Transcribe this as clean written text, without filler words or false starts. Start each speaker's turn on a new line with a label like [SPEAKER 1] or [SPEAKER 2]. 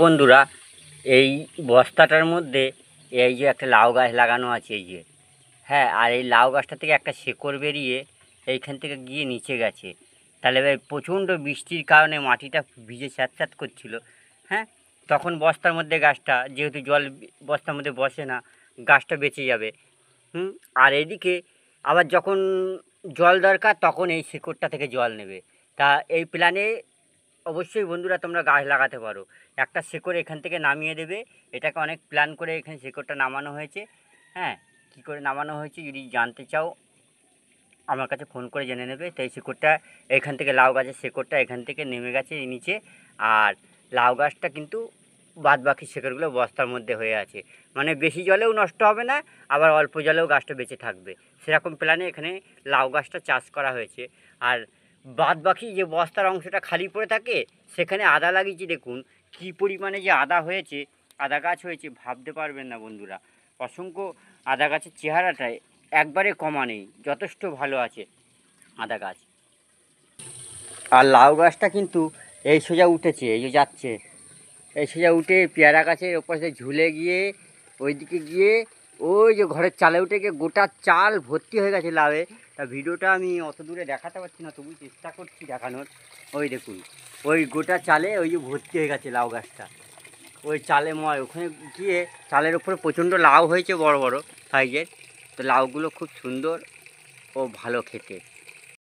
[SPEAKER 1] বন্ধুরা, এই বস্তাটার মধ্যে এই যে একটা লাউ গাছ লাগানো আছে, এই যে হ্যাঁ, আর এই লাউ গাছটা থেকে একটা শেকড় বেরিয়ে এইখান থেকে গিয়ে নিচে গেছে। তাহলে এবার প্রচণ্ড বৃষ্টির কারণে মাটিটা ভিজে স্যাঁতস্যাঁত করছিল। হ্যাঁ, তখন বস্তার মধ্যে গাছটা, যেহেতু জল বস্তার মধ্যে বসে না, গাছটা বেঁচে যাবে। আর এদিকে আবার যখন জল দরকার তখন এই শেকড়টা থেকে জল নেবে। তা এই প্ল্যানে অবশ্যই বন্ধুরা তোমরা গাছ লাগাতে পারো। একটা শেকড় এখান থেকে নামিয়ে দেবে। এটাকে অনেক প্ল্যান করে এখানে শেকড়টা নামানো হয়েছে। হ্যাঁ, কী করে নামানো হয়েছে যদি জানতে চাও আমার কাছে ফোন করে জেনে নেবে। তো এই শেকড়টা এখান থেকে, লাউ গাছের শেকড়টা এখান থেকে নেমে গেছে এই নিচে। আর লাউ গাছটা কিন্তু বাদ বাকি শেকড়গুলো বস্তার মধ্যে হয়ে আছে, মানে বেশি জলেও নষ্ট হবে না, আবার অল্প জলেও গাছটা বেঁচে থাকবে। সেরকম প্ল্যানে এখানে লাউ গাছটা চাষ করা হয়েছে। আর বাদ বাকি যে বস্তার অংশটা খালি পড়ে থাকে সেখানে আদা লাগিয়েছি। দেখুন কী পরিমাণে যে আদা হয়েছে, আদা গাছ হয়েছে ভাবতে পারবেন না বন্ধুরা। অসংখ্য আদা গাছের চেহারাটায় একবারে কমা নেই, যথেষ্ট ভালো আছে আদা গাছ। আর লাউ গাছটা কিন্তু এই সোজা উঠেছে, এই যে যাচ্ছে, এই সোজা উঠে পেয়ারা গাছের ওপর থেকে ঝুলে গিয়ে ওইদিকে গিয়ে ওই যে ঘরের চালে উঠে গিয়ে গোটা চাল ভর্তি হয়ে গেছে লাউয়ে। তা ভিডিওটা আমি অত দূরে দেখাতে পারছি না, তবু চেষ্টা করছি দেখানোর। ওই দেখুন, ওই গোটা চালে ওই যে ভর্তি হয়ে গেছে লাউ গাছটা, ওই চালে ময় ওখানে গিয়ে চালের উপরে প্রচণ্ড লাউ হয়েছে, বড় বড় সাইজের। তো লাউগুলো খুব সুন্দর ও ভালো খেতে।